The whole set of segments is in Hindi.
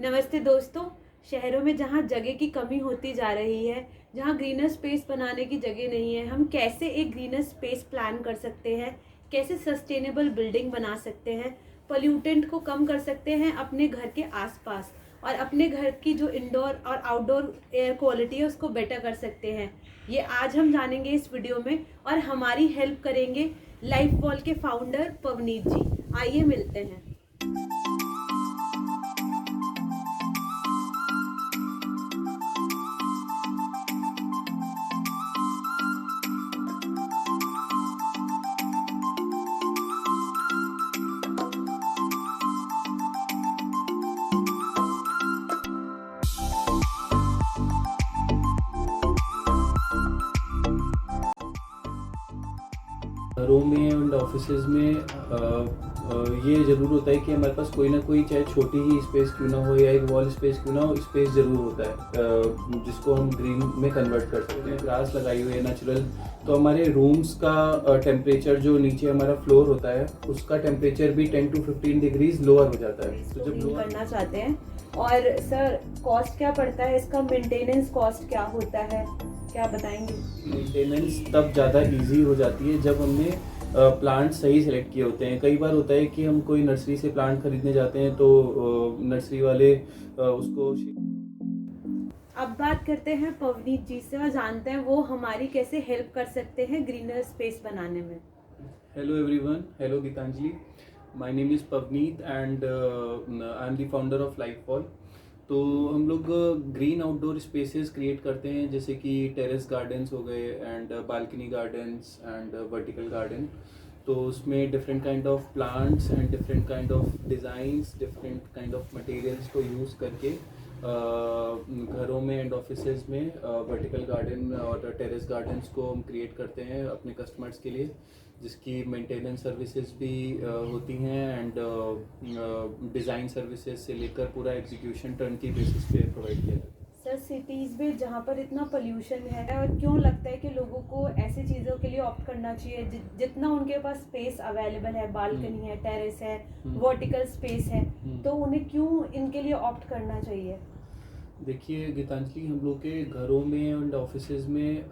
नमस्ते दोस्तों। शहरों में जहाँ जगह की कमी होती जा रही है, जहाँ ग्रीनर स्पेस बनाने की जगह नहीं है, हम कैसे एक ग्रीनर स्पेस प्लान कर सकते हैं, कैसे सस्टेनेबल बिल्डिंग बना सकते हैं, पोल्यूटेंट को कम कर सकते हैं अपने घर के आसपास और अपने घर की जो इंडोर और आउटडोर एयर क्वालिटी है उसको बेटर कर सकते हैं। ये आज हम जानेंगे इस वीडियो में और हमारी हेल्प करेंगे लाइफ वॉल के फाउंडर पवनीत जी। आइए मिलते हैं। घरों में एंड ऑफिसेज में ये ज़रूर होता है कि हमारे पास कोई ना कोई, चाहे छोटी ही स्पेस क्यों ना हो या एक वॉल स्पेस क्यों ना हो, स्पेस ज़रूर होता है जिसको हम ग्रीन में कन्वर्ट कर सकते हैं। ग्रास लगाई हुई है नेचुरल, तो हमारे रूम्स का टेम्परेचर जो नीचे हमारा फ्लोर होता है उसका टेम्परेचर भी 10 to 15 डिग्रीज लोअर हो जाता है। तो जब लोअर करना चाहते हैं, और सर कॉस्ट क्या पड़ता है इसका, मेंटेनेंस कॉस्ट क्या होता है, क्या बताएंगे? मेंटेनेंस तब ज़्यादा इजी हो जाती है जब हमने प्लांट सही सेलेक्ट किए होते हैं। कई बार होता है कि हम कोई नर्सरी से प्लांट खरीदने जाते हैं तो नर्सरी वाले उसको। अब बात करते हैं पवनीत जी से और जानते हैं वो हमारी कैसे हेल्प कर सकते हैं ग्रीनर स्पेस बनाने में। Hello everyone, hello Geetanjali, my name is Pavneet and I am the founder of life wall. तो हम लोग ग्रीन आउटडोर स्पेसेस क्रिएट करते हैं, जैसे कि टेरेस गार्डन्स हो गए and balcony gardens and vertical garden. तो उसमें different kind of plants and different kind of designs, different kind of materials को यूज़ करके घरों में एंड ऑफिसेज में वर्टिकल गार्डन और टेरेस गार्डन्स को हम क्रिएट करते हैं अपने कस्टमर्स के लिए, जिसकी मेंटेनेंस सर्विसेज भी होती हैं एंड डिज़ाइन सर्विसेज से लेकर पूरा एग्जीक्यूशन टर्न की बेसिस पे प्रोवाइड किया जाता है। सर सिटीज़ में जहाँ पर इतना पोल्यूशन है, और क्यों लगता है कि लोगों को ऐसी चीज़ों के लिए ऑप्ट करना चाहिए जितना उनके पास स्पेस अवेलेबल है, बालकनी है, टेरेस है, वर्टिकल स्पेस है, तो उन्हें क्यों इनके लिए ऑप्ट करना चाहिए? देखिए गीतांजलि, हम लोग के घरों में एंड ऑफिसेज में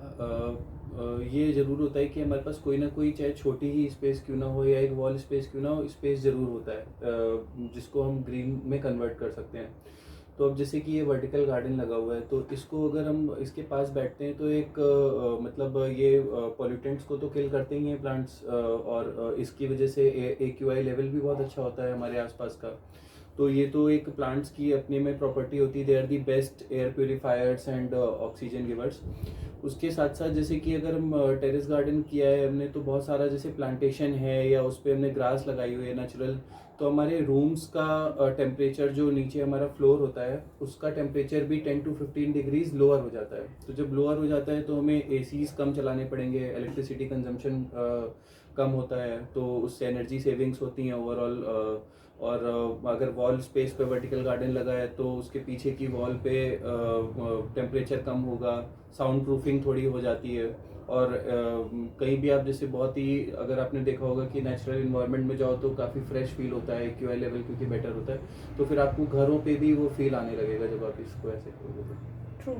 ये ज़रूर होता है कि हमारे पास कोई ना कोई, चाहे छोटी ही स्पेस क्यों ना हो या एक वॉल स्पेस क्यों ना हो, स्पेस ज़रूर होता है जिसको हम ग्रीन में कन्वर्ट कर सकते हैं। तो अब जैसे कि ये वर्टिकल गार्डन लगा हुआ है, तो इसको अगर हम इसके पास बैठते हैं तो एक मतलब ये पॉल्यूटेंट्स को तो किल करते ही हैं प्लांट्स, और इसकी वजह से AQI लेवल भी बहुत अच्छा होता है हमारे आसपास का। तो ये तो एक प्लांट्स की अपने में प्रॉपर्टी होती है, they are the best air purifiers and oxygen givers. उसके साथ साथ जैसे कि अगर हम टेरेस गार्डन किया है हमने, तो बहुत सारा जैसे प्लांटेशन है या उस पर हमने ग्रास लगाई हुई है नेचुरल, तो हमारे रूम्स का टेम्परेचर जो नीचे हमारा फ्लोर होता है उसका टेम्परेचर भी 10 to 15 डिग्रीज लोअर हो जाता है। तो जब लोअर हो जाता है तो हमें ACs कम चलाने पड़ेंगे, इलेक्ट्रिसिटी कंजम्पशन कम होता है, तो उससे एनर्जी सेविंग्स होती हैं ओवरऑल। और अगर वॉल स्पेस पे वर्टिकल गार्डन लगा है तो उसके पीछे की वॉल पे टेम्परेचर कम होगा, साउंड प्रूफिंग थोड़ी हो जाती है। और कहीं भी आप जैसे बहुत ही, अगर आपने देखा होगा कि नेचुरल इन्वायरमेंट में जाओ तो काफ़ी फ्रेश फील होता है, AQI लेवल क्योंकि बेटर होता है, तो फिर आपको घरों पे भी वो फील आने लगेगा जब आप इसको ऐसे करोगे तो। ट्रू।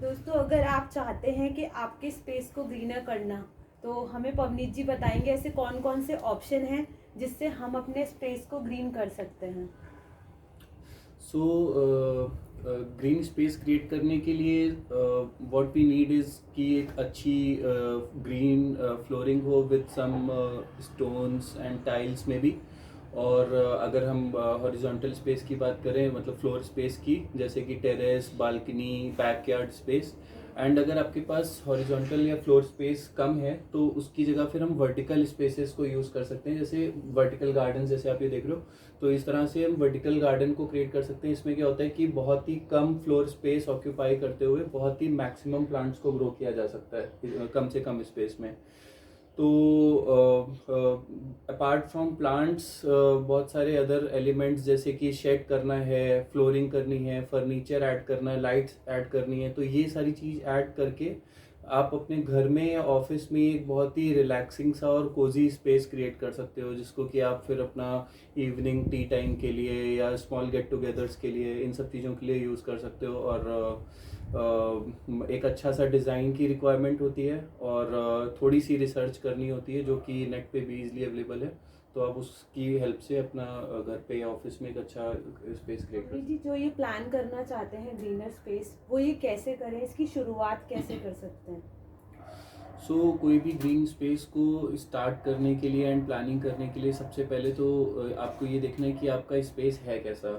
दोस्तों, अगर आप चाहते हैं कि आपके स्पेस को ग्रीनर करना, तो हमें पवनीत जी बताएंगे ऐसे कौन कौन से ऑप्शन हैं जिससे हम अपने स्पेस को ग्रीन कर सकते हैं। सो ग्रीन स्पेस क्रिएट करने के लिए व्हाट वी नीड इज़ कि एक अच्छी ग्रीन फ्लोरिंग हो with some stones and tiles में भी। और अगर हम हॉरिजॉन्टल स्पेस की बात करें, मतलब फ्लोर स्पेस की, जैसे कि terrace, balcony, backyard space. And अगर आपके पास हॉरिजॉन्टल या फ्लोर स्पेस कम है तो उसकी जगह फिर हम वर्टिकल स्पेसेस को यूज़ कर सकते हैं, जैसे वर्टिकल गार्डन जैसे आप ये देख रहे हो। तो इस तरह से हम वर्टिकल गार्डन को क्रिएट कर सकते हैं। इसमें क्या होता है कि बहुत ही कम फ्लोर स्पेस ऑक्यूपाई करते हुए बहुत ही मैक्सिमम प्लांट्स को ग्रो किया जा सकता है कम से कम स्पेस में। तो अपार्ट फ्रॉम प्लांट्स बहुत सारे अदर एलिमेंट्स, जैसे कि शेड करना है, फ्लोरिंग करनी है, फर्नीचर ऐड करना है, लाइट्स ऐड करनी है, तो ये सारी चीज़ ऐड करके आप अपने घर में या ऑफिस में एक बहुत ही रिलैक्सिंग सा और कोजी स्पेस क्रिएट कर सकते हो, जिसको कि आप फिर अपना इवनिंग टी टाइम के लिए या स्मॉल गेट टुगेदर्स के लिए, इन सब चीज़ों के लिए यूज़ कर सकते हो। और एक अच्छा सा डिज़ाइन की रिक्वायरमेंट होती है और थोड़ी सी रिसर्च करनी होती है, जो कि नेट पे भी इजीली अवेलेबल है। तो आप उसकी हेल्प से अपना घर पे या ऑफिस में एक अच्छा स्पेस क्रिएट कर सकते जी, जो ये प्लान करना चाहते हैं ग्रीनर स्पेस, वो ये कैसे करें, इसकी शुरुआत कैसे कर सकते हैं? सो कोई भी ग्रीन स्पेस को स्टार्ट करने के लिए एंड प्लानिंग करने के लिए सबसे पहले तो आपको ये देखना है कि आपका स्पेस है कैसा,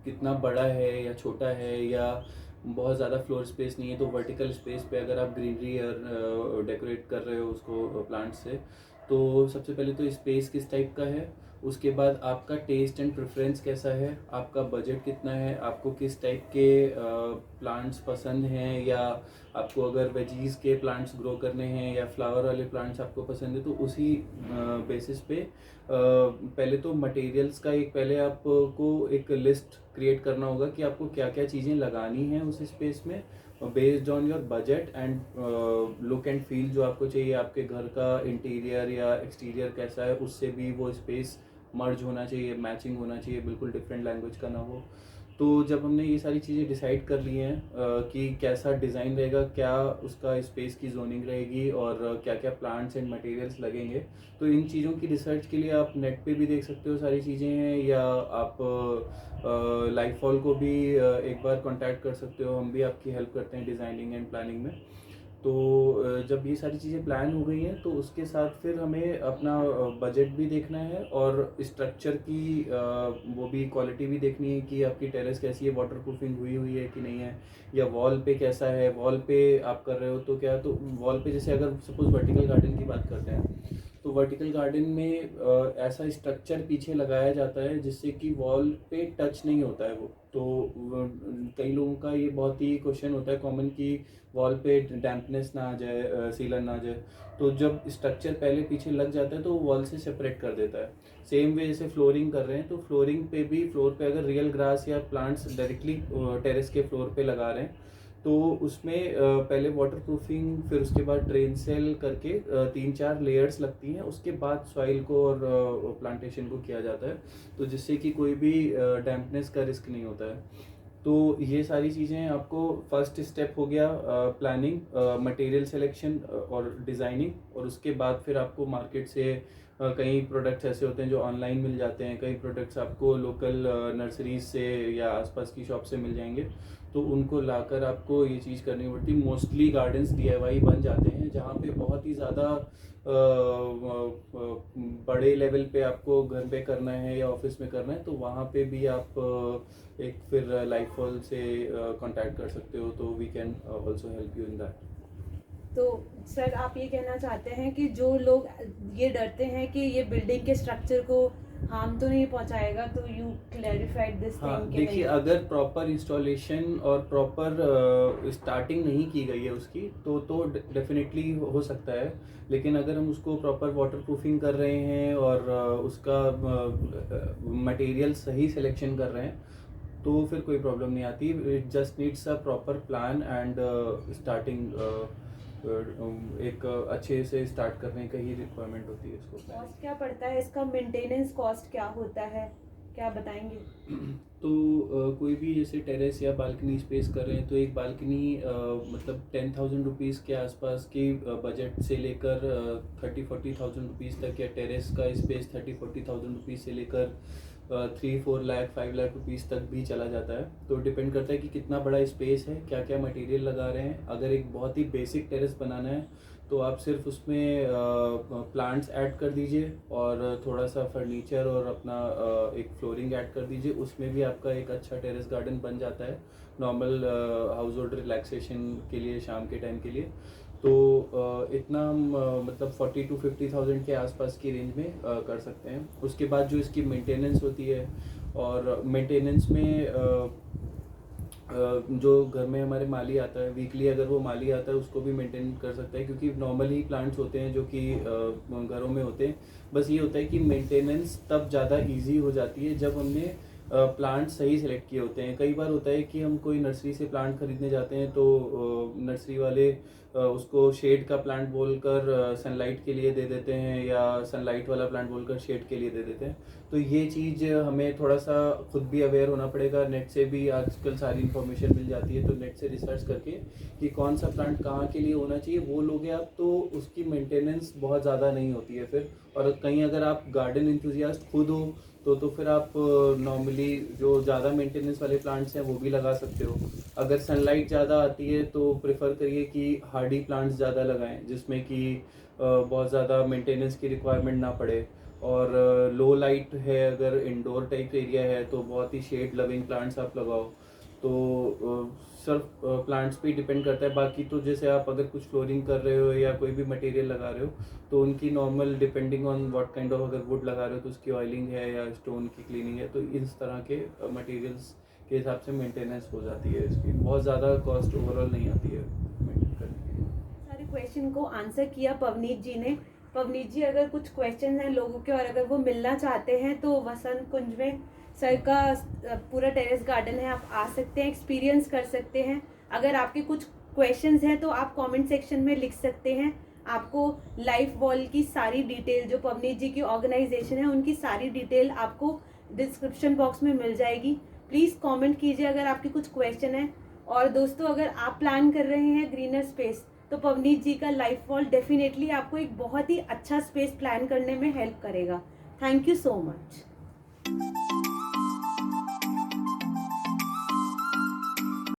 कितना बड़ा है या छोटा है, या बहुत ज़्यादा फ्लोर स्पेस नहीं है। तो वर्टिकल स्पेस पे अगर आप ग्रीनरी और डेकोरेट कर रहे हो उसको प्लांट से, तो सबसे पहले तो स्पेस किस टाइप का है, उसके बाद आपका टेस्ट एंड प्रेफरेंस कैसा है, आपका बजट कितना है, आपको किस टाइप के प्लांट्स पसंद हैं, या आपको अगर वेजीज के प्लांट्स ग्रो करने हैं या फ्लावर वाले प्लांट्स आपको पसंद है, तो उसी बेसिस पे पहले तो मटेरियल्स का एक पहले आपको एक लिस्ट क्रिएट करना होगा कि आपको क्या क्या चीज़ें लगानी हैं उस स्पेस में, based on your budget and look and feel जो आपको चाहिए। आपके घर का इंटीरियर या एक्सटीरियर कैसा है, उससे भी वो स्पेस मर्ज होना चाहिए, मैचिंग होना चाहिए, बिल्कुल डिफरेंट लैंग्वेज का ना हो। तो जब हमने ये सारी चीज़ें डिसाइड कर ली हैं कि कैसा डिज़ाइन रहेगा, क्या उसका स्पेस की जोनिंग रहेगी और क्या क्या प्लांट्स एंड मटेरियल्स लगेंगे, तो इन चीज़ों की रिसर्च के लिए आप नेट पे भी देख सकते हो सारी चीज़ें हैं, या आप लाइफॉल को भी एक बार कांटेक्ट कर सकते हो। हम भी आपकी हेल्प करते हैं डिज़ाइनिंग एंड प्लानिंग में। तो जब ये सारी चीज़ें प्लान हो गई हैं, तो उसके साथ फिर हमें अपना बजट भी देखना है और स्ट्रक्चर की वो भी क्वालिटी भी देखनी है कि आपकी टेरेस कैसी है, वाटर प्रूफिंग हुई हुई है कि नहीं है, या वॉल पे कैसा है। वॉल पे आप कर रहे हो तो क्या, तो वॉल पे जैसे अगर सपोज वर्टिकल गार्डन की बात करते हैं, तो वर्टिकल गार्डन में ऐसा स्ट्रक्चर पीछे लगाया जाता है जिससे कि वॉल पे टच नहीं होता है वो। तो कई लोगों का ये बहुत ही क्वेश्चन होता है कॉमन कि वॉल पे डैम्पनेस ना आ जाए, सीलन ना आ जाए। तो जब स्ट्रक्चर पहले पीछे लग जाता है तो वो वॉल से सेपरेट कर देता है। सेम वे जैसे फ्लोरिंग कर रहे हैं, तो फ्लोरिंग पे भी, फ्लोर पे अगर रियल ग्रास या प्लांट्स डायरेक्टली टेरेस के फ्लोर पे लगा रहे हैं, तो उसमें पहले वाटर प्रूफिंग, फिर उसके बाद ड्रेन सेल करके 3-4 लेयर्स लगती हैं, उसके बाद सॉइल को और प्लांटेशन को किया जाता है, तो जिससे कि कोई भी डैम्पनेस का रिस्क नहीं होता है। तो ये सारी चीज़ें आपको, फर्स्ट स्टेप हो गया प्लानिंग, मटेरियल सिलेक्शन और डिज़ाइनिंग, और उसके बाद फिर आपको मार्केट से कई प्रोडक्ट्स ऐसे होते हैं जो ऑनलाइन मिल जाते हैं, कई प्रोडक्ट्स आपको लोकल नर्सरीज से या आसपास की शॉप से मिल जाएंगे, तो उनको लाकर आपको ये चीज़ करनी पड़ती। मोस्टली गार्डन्स डीआईवाई बन जाते हैं, जहाँ पे बहुत ही ज़्यादा बड़े लेवल पे आपको घर पे करना है या ऑफिस में करना है, तो वहाँ पे भी आप एक फिर लाइफॉल से कांटेक्ट कर सकते हो, तो we can also help you in that. तो सर, आप ये कहना चाहते हैं कि जो लोग ये डरते हैं कि ये बिल्डिंग के स्ट्रक्चर को हार्म तो नहीं पहुंचाएगा, तो यू क्लैरिफाइड दिस हाँ, थिंग कि देखिए, नहीं? अगर प्रॉपर इंस्टॉलेशन और प्रॉपर स्टार्टिंग नहीं की गई है उसकी, तो डेफिनेटली हो सकता है। लेकिन अगर हम उसको प्रॉपर वाटर प्रूफिंग कर रहे हैं और उसका मटेरियल सही सिलेक्शन कर रहे हैं, तो फिर कोई प्रॉब्लम नहीं आती। It just needs a proper plan and starting, एक अच्छे से स्टार्ट करने का ही रिक्वायरमेंट होती है इसको। कॉस्ट क्या पड़ता है इसका, मेंटेनेंस कॉस्ट क्या होता है, क्या बताएंगे? तो कोई भी जैसे टेरेस या बालकनी स्पेस कर रहे हैं, तो एक बालकनी मतलब 10,000 रुपीज़ के आसपास की बजट से लेकर 30-40,000 रुपीज़ तक, या टेरेस का स्पेस 30-40,000 रुपीज़ से लेकर 3-4 लाख 5 लाख रुपीज़ तक भी चला जाता है। तो डिपेंड करता है कि कितना बड़ा स्पेस है, क्या क्या मटेरियल लगा रहे हैं। अगर एक बहुत ही बेसिक टेरेस बनाना है, तो आप सिर्फ उसमें प्लांट्स ऐड कर दीजिए और थोड़ा सा फर्नीचर और अपना एक फ्लोरिंग ऐड कर दीजिए, उसमें भी आपका एक अच्छा टेरेस गार्डन बन जाता है नॉर्मल हाउस होल्ड रिलैक्सेशन के लिए, शाम के टाइम के लिए। तो इतना हम मतलब 40-50,000 के आसपास की रेंज में कर सकते हैं। उसके बाद जो इसकी मेंटेनेंस होती है, और मेंटेनेंस में जो घर में हमारे माली आता है, वीकली अगर वो माली आता है उसको भी मेंटेन कर सकता है, क्योंकि नॉर्मली प्लांट्स होते हैं जो कि घरों में होते हैं। बस ये होता है कि मेंटेनेंस तब ज़्यादा इजी हो जाती है जब हमने प्लांट सही सेलेक्ट किए होते हैं। कई बार होता है कि हम कोई नर्सरी से प्लांट खरीदने जाते हैं तो नर्सरी वाले उसको शेड का प्लांट बोलकर सनलाइट के लिए दे देते हैं, या सनलाइट वाला प्लांट बोलकर शेड के लिए दे देते हैं। तो ये चीज़ हमें थोड़ा सा खुद भी अवेयर होना पड़ेगा। नेट से भी आजकल सारी इन्फॉर्मेशन मिल जाती है, तो नेट से रिसर्च करके कि कौन सा प्लांट कहाँ के लिए होना चाहिए वो लोगे आप, तो उसकी मेंटेनेंस बहुत ज़्यादा नहीं होती है फिर। और कहीं अगर आप गार्डन इंथुजियास्ट खुद हो तो फिर आप नॉर्मली जो ज़्यादा मेंटेनेंस वाले प्लांट्स हैं वो भी लगा सकते हो। अगर सनलाइट ज़्यादा आती है तो प्रेफर करिए कि हार्डी प्लांट्स ज़्यादा लगाएं, जिसमें कि बहुत ज़्यादा मेंटेनेंस की रिक्वायरमेंट ना पड़े। और लो लाइट है, अगर इंडोर टाइप एरिया है तो बहुत ही शेड लविंग प्लांट्स आप लगाओ। तो सिर्फ प्लांट्स पे डिपेंड करता है। बाकी तो जैसे आप अगर कुछ फ्लोरिंग कर रहे हो या कोई भी मटेरियल लगा रहे हो तो उनकी normal depending on what kind of, अगर वुड लगा रहे हो तो उसकी ऑयलिंग है या स्टोन की क्लीनिंग है, तो इस तरह के मटेरियल्स के हिसाब से मेंटेनेंस हो जाती है। इसकी बहुत ज़्यादा कॉस्ट ओवरऑल नहीं आती है मेंटेन करने के लिए। सारे क्वेश्चन को आंसर किया पवनीत जी ने। पवनीत जी, अगर कुछ क्वेश्चन हैं लोगों के और अगर वो मिलना चाहते हैं तो वसंत कुंज में सर का पूरा टेरेस गार्डन है, आप आ सकते हैं, एक्सपीरियंस कर सकते हैं। अगर आपके कुछ क्वेश्चंस हैं तो आप कमेंट सेक्शन में लिख सकते हैं। आपको लाइफ वॉल की सारी डिटेल, जो पवनीत जी की ऑर्गेनाइजेशन है उनकी सारी डिटेल आपको डिस्क्रिप्शन बॉक्स में मिल जाएगी। प्लीज़ कमेंट कीजिए अगर आपके कुछ क्वेश्चन हैं। और दोस्तों, अगर आप प्लान कर रहे हैं ग्रीनर स्पेस तो पवनीत जी का लाइफ वॉल डेफिनेटली आपको एक बहुत ही अच्छा स्पेस प्लान करने में हेल्प करेगा। Thank you so much.